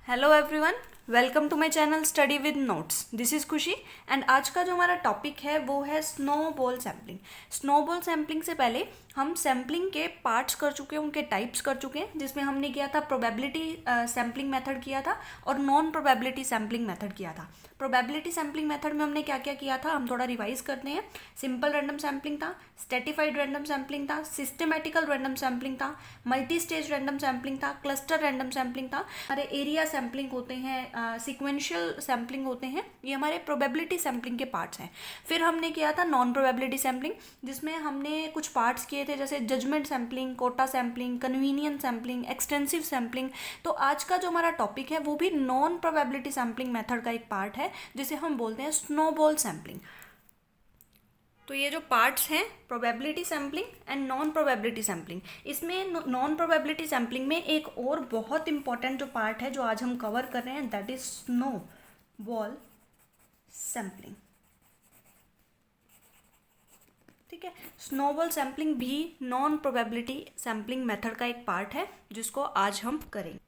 Hello everyone, welcome to my channel study with notes. This is Khushi and आज का जो हमारा टॉपिक है वो है स्नोबॉल सैम्पलिंग। स्नोबॉल सैम्पलिंग से पहले हम सैम्पलिंग के पार्ट्स कर चुके हैं, उनके टाइप्स कर चुके हैं, जिसमें हमने किया था प्रोबेबिलिटी सैम्पलिंग मेथड किया था और नॉन प्रोबेबिलिटी सैम्पलिंग मेथड किया था। प्रोबेबिलिटी सैम्पलिंग मेथड में हमने क्या क्या किया था हम थोड़ा रिवाइज करते हैं। सिंपल रैंडम सैम्पलिंग था, स्ट्रेटिफाइड रैंडम सैम्पलिंग था, सिस्टमैटिकल रैंडम सैम्पलिंग था, मल्टी स्टेज रैंडम सैम्पलिंग था, क्लस्टर रैंडम सैम्पलिंग था, हमारे एरिया सैम्पलिंग होते हैं, सीक्वेंशियल सैम्पलिंग होते हैं। ये हमारे प्रोबेबिलिटी सैम्पलिंग के पार्ट्स हैं। फिर हमने किया था नॉन प्रोबेबिलिटी सैम्पलिंग, जिसमें हमने कुछ पार्ट्स किए थे जैसे judgement sampling, quota sampling, convenience sampling, extensive sampling. तो आज का जो हमारा टॉपिक है वो भी नॉन प्रोबेबिलिटी सैम्पलिंग मेथड का एक पार्ट है, जिसे हम बोलते हैं स्नोबॉल सैम्पलिंग। तो ये जो पार्ट्स हैं probability sampling and non probability sampling, इसमें नॉन प्रोबेबिलिटी सैम्पलिंग में एक और बहुत इंपॉर्टेंट जो पार्ट है जो आज हम कवर कर रहे हैं, दैट इज स्नोबॉल सैम्पलिंग। ठीक है, स्नोबॉल सैम्पलिंग भी नॉन प्रोबेबिलिटी सैम्पलिंग मेथड का एक पार्ट है जिसको आज हम करेंगे।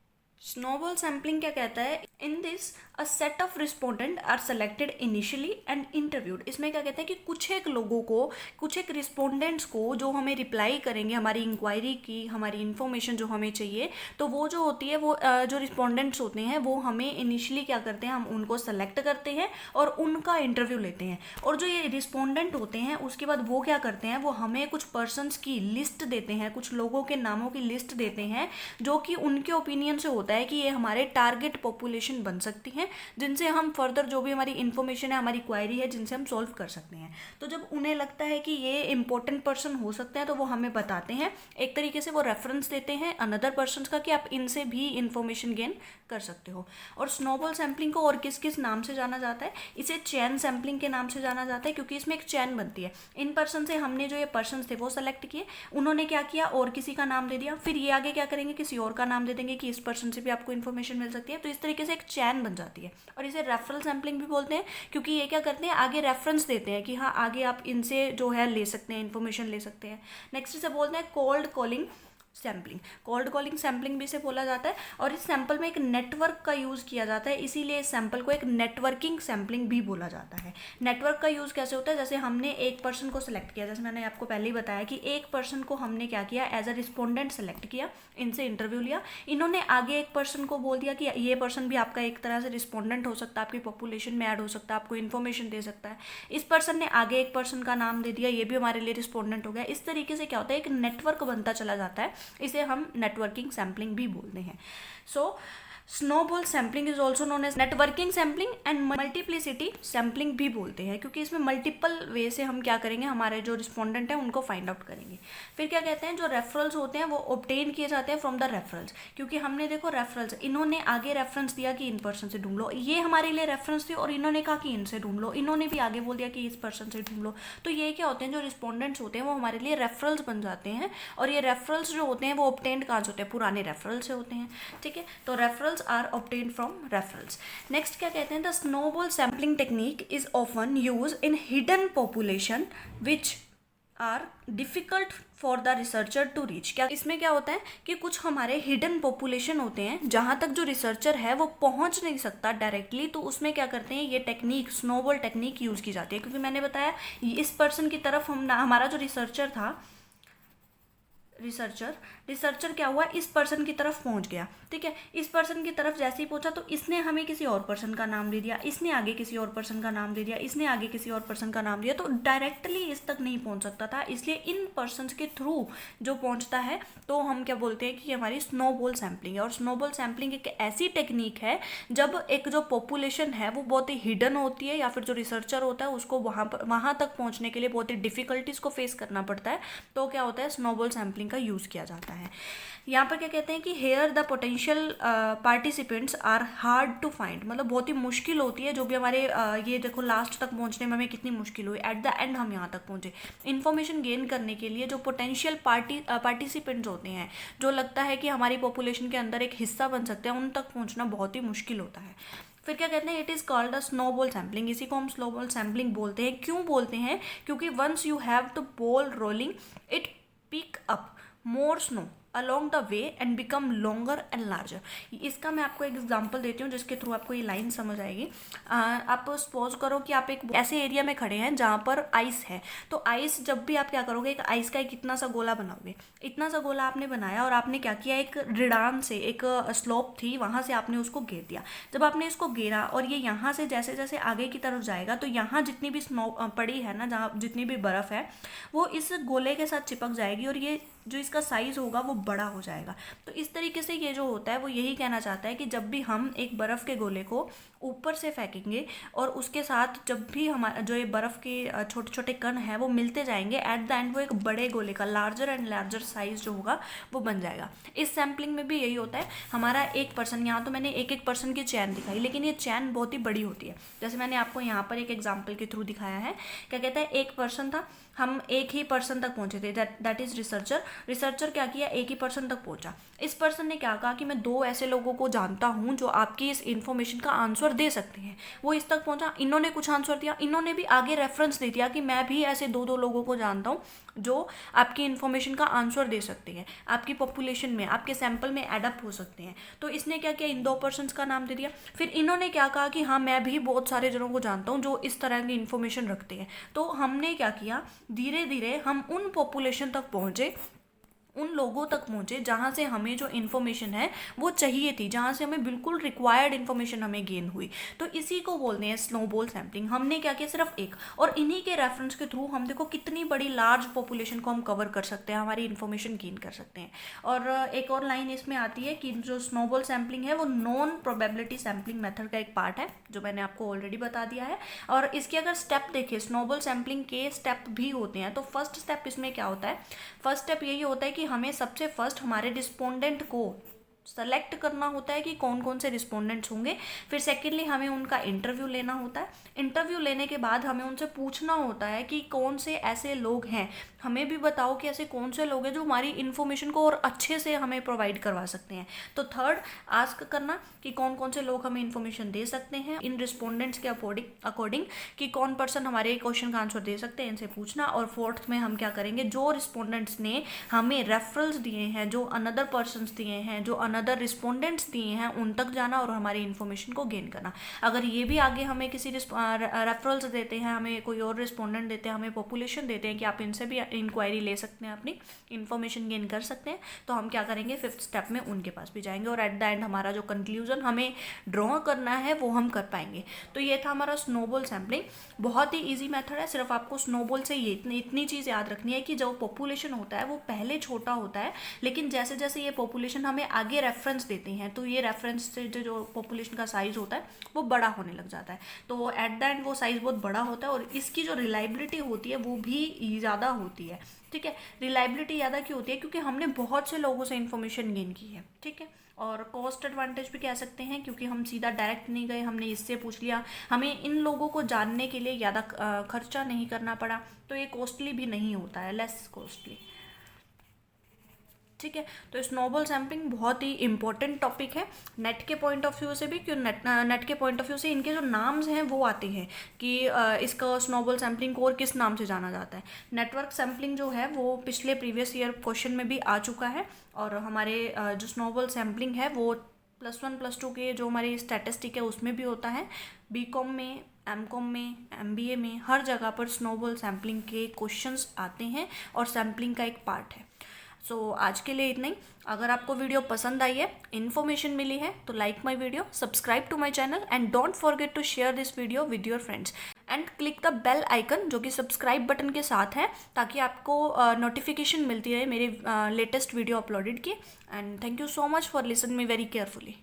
स्नोबॉल सैम्पलिंग क्या कहता है? In this a set of respondent are selected initially and interviewed. इसमें क्या कहते हैं कि कुछ एक लोगों को, कुछ एक रिस्पोंडेंट्स को जो हमें रिप्लाई करेंगे हमारी इंक्वायरी की, हमारी इन्फॉर्मेशन जो हमें चाहिए, तो वो जो होती है वो जो रिस्पोंडेंट्स होते हैं वो हमें इनिशियली क्या करते हैं, हम उनको सेलेक्ट करते हैं और उनका इंटरव्यू लेते हैं। और जो ये रिस्पोंडेंट होते हैं उसके बाद वो क्या करते हैं, वो हमें कुछ पर्सनस की लिस्ट देते हैं, कुछ लोगों के नामों की लिस्ट देते हैं जो कि उनके ओपिनियन से होता है कि ये हमारे टारगेट पॉपुलेशन बन सकती हैं, जिनसे हम फर्दर जो भी हमारी इन्फॉर्मेशन है, हमारी क्वायरी है, जिनसे हम सॉल्व कर सकते हैं। तो जब उन्हें लगता है कि ये इंपॉर्टेंट पर्सन हो सकते हैं तो वो हमें बताते हैं, एक तरीके से वो रेफरेंस देते हैं अनदर पर्सन का कि आप इनसे भी इंफॉर्मेशन गेन कर सकते हो। और स्नोबॉल सैम्पलिंग को और किस किस नाम से जाना जाता है? इसे चैन सैम्पलिंग के नाम से जाना जाता है, क्योंकि इसमें एक चैन बनती है। इन पर्सन से हमने जो ये पर्सन थे वो सेलेक्ट किए, उन्होंने क्या किया, और किसी का नाम दे दिया, फिर ये आगे क्या करेंगे, किसी और का नाम दे देंगे कि इस पर्सन से भी आपको इन्फॉर्मेशन मिल सकती है। तो इस तरीके से एक चैन बन जाती है और इसे रेफरल सैम्पलिंग भी बोलते हैं, क्योंकि ये क्या करते हैं, आगे रेफरेंस देते हैं कि हाँ आगे आप इनसे जो है ले सकते हैं, इन्फॉर्मेशन ले सकते हैं। नेक्स्ट इसे बोलते हैं cold calling sampling. Cold calling sampling भी इसे बोला जाता है और इस सैंपल में एक नेटवर्क का यूज़ किया जाता है, इसीलिए इस सैंपल को एक नेटवर्किंग सैम्पलिंग भी बोला जाता है। नेटवर्क का यूज़ कैसे होता है? जैसे हमने एक पर्सन को सिलेक्ट किया, जैसे मैंने आपको पहले ही बताया कि एक पर्सन को हमने क्या किया, एज अ रिस्पोंडेंट सेलेक्ट किया, इनसे इंटरव्यू लिया, इन्होंने आगे एक पर्सन को बोल दिया कि ये पर्सन भी आपका एक तरह से रिस्पोंडेंट हो सकता है, आपकी पॉपुलेशन में ऐड हो सकता है, आपको इन्फॉर्मेशन दे सकता है। इस पर्सन ने आगे एक पर्सन का नाम दे दिया, ये भी हमारे लिए रिस्पोंडेंट हो गया। इस तरीके से क्या होता है, एक नेटवर्क बनता चला जाता है, इसे हम नेटवर्किंग सैम्पलिंग भी बोलते हैं। So snowball sampling is also known as networking sampling and multiplicity sampling भी बोलते हैं, क्योंकि इसमें मल्टीपल वे से हम क्या करेंगे, हमारे जो रिस्पोंडेंट हैं उनको फाइंड आउट करेंगे। फिर क्या कहते हैं, जो रेफरल्स होते हैं वो ऑब्टेन किए जाते हैं फ्रॉम द रेफरल्स, क्योंकि हमने देखो रेफरल्स, इन्होंने आगे रेफरेंस दिया कि इन पर्सन से ढूंढ लो, ये हमारे लिए रेफरेंस थी और इन्होंने कहा कि इनसे ढूंढ लो, इन्होंने भी आगे बोल दिया कि इस पर्सन से ढूंढ लो। तो ये क्या होते हैं, जो रिस्पोंडेंट्स होते हैं वो हमारे लिए रेफरल्स बन जाते हैं, और ये रेफरल्स जो होते हैं वो ऑब्टेन्ड कहाँ से होते हैं, पुराने रेफरल से होते हैं। ठीक है, तो referrals are obtained from referrals. Next क्या कहते हैं, the snowball sampling technique is often used in hidden population which are difficult for the researcher to reach. क्या इसमें क्या होता है कि कुछ हमारे हिडन पॉपुलेशन होते हैं जहाँ तक जो रिसर्चर है वो पहुँच नहीं सकता डायरेक्टली, तो उसमें क्या करते हैं, ये टेक्निक स्नोबॉल टेक्निक यूज़ की जाती है। क्योंकि मैंने बताया इस पर्सन की तरफ हमारा जो रिसर्चर था, रिसर्चर क्या हुआ, इस पर्सन की तरफ पहुंच गया। ठीक है, इस पर्सन की तरफ जैसे ही पहुंचा तो इसने हमें किसी और पर्सन का नाम दे दिया, इसने आगे किसी और पर्सन का नाम दे दिया, इसने आगे किसी और पर्सन का नाम दिया, तो डायरेक्टली इस तक नहीं पहुंच सकता था, इसलिए इन पर्सनस के थ्रू जो पहुंचता है तो हम क्या बोलते हैं कि हमारी स्नोबॉल सैम्पलिंग है। और स्नोबॉल सैम्पलिंग एक ऐसी टेक्निक है जब एक जो पॉपुलेशन है वो बहुत ही हिडन होती है, या फिर जो रिसर्चर होता है उसको वहाँ तक पहुँचने के लिए बहुत ही डिफिकल्टीज को फेस करना पड़ता है, तो क्या होता है, स्नोबॉल सैम्पलिंग का यूज़ किया जाता है। यहाँ पर क्या कहते हैं कि here the potential participants are hard to find, मतलब बहुत ही मुश्किल होती है जो भी हमारे ये देखो लास्ट तक पहुँचने में हमें कितनी मुश्किल हुई, एट द एंड हम यहाँ तक पहुँचे। इन्फॉर्मेशन गेन करने के लिए जो पोटेंशियल पार्टिसिपेंट्स होते हैं, जो लगता है कि हमारी पॉपुलेशन के अंदर एक हिस्सा बन सकते हैं, उन तक पहुँचना बहुत ही मुश्किल होता है। फिर क्या कहते हैं, it is called a snowball sampling. इसी को हम स्नोबॉल सैम्पलिंग बोलते हैं। क्यों बोलते हैं? क्योंकि once you have the ball rolling it pick up more snow, along the way and become longer and larger। इसका मैं आपको एक एग्जांपल देती हूँ जिसके थ्रू आपको ये लाइन समझ आएगी। आप सपोज करो कि आप एक ऐसे एरिया में खड़े हैं जहाँ पर आइस है, तो आइस जब भी आप क्या करोगे, एक आइस का एक इतना सा गोला बनाओगे, इतना सा गोला आपने बनाया और आपने क्या किया, एक रिडान से एक स्लोप थी वहाँ से आपने उसको घेर दिया। जब आपने इसको घेरा और ये यहाँ से जैसे जैसे आगे की तरफ जाएगा तो यहाँ जितनी भी स्नो पड़ी है ना, जहाँ जितनी भी बर्फ़ है वो इस गोले के साथ चिपक जाएगी और ये जो इसका साइज़ होगा वो बड़ा हो जाएगा। तो इस तरीके से ये जो होता है वो यही कहना चाहता है कि जब भी हम एक बर्फ़ के गोले को ऊपर से फेंकेंगे और उसके साथ जब भी हमारा जो ये बर्फ़ के छोटे छोटे कण हैं वो मिलते जाएंगे, एट द एंड वो एक बड़े गोले का लार्जर एंड लार्जर साइज़ जो होगा वो बन जाएगा। इस सैम्पलिंग में भी यही होता है। हमारा एक पर्सन, यहाँ तो मैंने एक पर्सन की चैन दिखाई, लेकिन ये चैन बहुत ही बड़ी होती है। जैसे मैंने आपको यहाँ पर एक एग्जाम्पल के थ्रू दिखाया है। क्या कहता है, एक पर्सन था, हम एक ही पर्सन तक पहुंचे थे, दैट इज रिसर्चर क्या किया, एक ही पर्सन तक पहुंचा। इस पर्सन ने क्या कहा कि मैं 2 ऐसे लोगों को जानता हूं जो आपकी इस इन्फॉर्मेशन का आंसर दे सकते हैं। वो इस तक पहुंचा, इन्होंने कुछ आंसर दिया, इन्होंने भी आगे रेफरेंस दे दिया कि मैं भी ऐसे 2 लोगों को जानता हूँ जो आपकी इन्फॉर्मेशन का आंसर दे सकते हैं, आपकी पॉपुलेशन में, आपके सैंपल में एडअप हो सकते हैं। तो इसने क्या किया, इन 2 पर्सन्स का नाम दे दिया। फिर इन्होंने क्या कहा कि हाँ मैं भी बहुत सारे जनों को जानता हूँ जो इस तरह की इन्फॉर्मेशन रखते हैं। तो हमने क्या किया, धीरे धीरे हम उन पॉपुलेशन तक पहुँचे, उन लोगों तक पहुँचे जहाँ से हमें जो इन्फॉर्मेशन है वो चाहिए थी, जहाँ से हमें बिल्कुल रिक्वायर्ड इन्फॉर्मेशन हमें गेन हुई। तो इसी को बोलते हैं स्नोबॉल सैम्पलिंग। हमने क्या किया, सिर्फ एक, और इन्हीं के रेफरेंस के थ्रू हम देखो कितनी बड़ी लार्ज पॉपुलेशन को हम कवर कर सकते हैं, हमारी इन्फॉर्मेशन गेन कर सकते हैं। और एक और लाइन इसमें आती है कि जो स्नोबॉल सैम्पलिंग है वो नॉन प्रोबेबिलिटी सैम्पलिंग मेथड का एक पार्ट है, जो मैंने आपको ऑलरेडी बता दिया है। और इसके अगर स्टेप देखें, स्नोबॉल सैम्पलिंग के स्टेप भी होते हैं। तो फर्स्ट स्टेप इसमें क्या होता है, फर्स्ट स्टेप यही होता है कि हमें सबसे फर्स्ट हमारे रिस्पोंडेंट को सेलेक्ट करना होता है कि कौन कौन से रिस्पोंडेंट्स होंगे। फिर सेकेंडली हमें उनका इंटरव्यू लेना होता है। इंटरव्यू लेने के बाद हमें उनसे पूछना होता है कि कौन से ऐसे लोग हैं, हमें भी बताओ कि ऐसे कौन से लोग हैं जो हमारी इन्फॉर्मेशन को और अच्छे से हमें प्रोवाइड करवा सकते हैं। तो थर्ड, आस्क करना कि कौन कौन से लोग हमें इन्फॉर्मेशन दे सकते हैं इन रिस्पोंडेंट्स के अकॉर्डिंग कि कौन पर्सन हमारे क्वेश्चन का आंसर दे सकते हैं, इनसे पूछना। और फोर्थ में हम क्या करेंगे, जो रिस्पोंडेंट्स ने हमें रेफरल्स दिए हैं, जो अनदर पर्सनस दिए हैं, जो अनदर रिस्पोंडेंट्स दिए हैं, उन तक जाना और हमारी इन्फॉर्मेशन को गेन करना। अगर ये भी आगे हमें किसी रेफरल्स देते हैं, हमें कोई और रिस्पोंडेंट देते हैं, हमें पॉपुलेशन देते हैं कि आप इनसे भी इंक्वायरी ले सकते हैं, अपनी इन्फॉर्मेशन गेन कर सकते हैं, तो हम क्या करेंगे, फिफ्थ स्टेप में उनके पास भी जाएंगे और एट द एंड हमारा जो कंक्लूजन हमें ड्रॉ करना है वो हम कर पाएंगे। तो ये था हमारा स्नोबॉल सैम्पलिंग। बहुत ही ईजी मेथड है, सिर्फ आपको स्नोबॉल से ये इतनी चीज़ याद रखनी है कि जो पॉपुलेशन होता है वो पहले छोटा होता है, लेकिन जैसे जैसे ये पॉपुलेशन हमें आगे रेफरेंस देते हैं तो ये रेफरेंस से जो पॉपुलेशन का साइज़ होता है वो बड़ा होने लग जाता है। तो एट द एंड वो साइज़ बहुत बड़ा होता है और इसकी जो रिलायबिलिटी होती है वो भी ज़्यादा होती है। ठीक है, रिलायबिलिटी ज़्यादा क्यों होती है, क्योंकि हमने बहुत से लोगों से इन्फॉर्मेशन गेन की है। ठीक है, और कॉस्ट एडवांटेज भी कह सकते हैं, क्योंकि हम सीधा डायरेक्ट नहीं गए, हमने इससे पूछ लिया, हमें इन लोगों को जानने के लिए ज़्यादा खर्चा नहीं करना पड़ा, तो ये कॉस्टली भी नहीं होता है, लेस कॉस्टली। ठीक है, तो स्नोबॉल सैम्पलिंग बहुत ही इंपॉर्टेंट टॉपिक है नेट के पॉइंट ऑफ व्यू से भी, क्यों नेट के पॉइंट ऑफ व्यू से इनके जो नाम्स हैं वो आते हैं कि इसका स्नोबॉल सैम्पलिंग को और किस नाम से जाना जाता है। नेटवर्क सैम्पलिंग जो है वो पिछले प्रीवियस ईयर क्वेश्चन में भी आ चुका है, और हमारे जो स्नोबॉल सैम्पलिंग है वो +1 +2 के जो हमारी स्टैटिस्टिक है उसमें भी होता है, बीकॉम में, एमकॉम में, एमबीए में, हर जगह पर स्नोबॉल सैम्पलिंग के क्वेश्चंस आते हैं और सैम्पलिंग का एक पार्ट है। सो आज के लिए इतना ही। अगर आपको वीडियो पसंद आई है, इन्फॉर्मेशन मिली है, तो like my video, subscribe to my channel and don't forget to share this video with your friends and click the bell icon जो कि सब्सक्राइब बटन के साथ है, ताकि आपको नोटिफिकेशन मिलती रहे मेरे लेटेस्ट वीडियो अपलोडेड की। And thank you so much for listen me very carefully.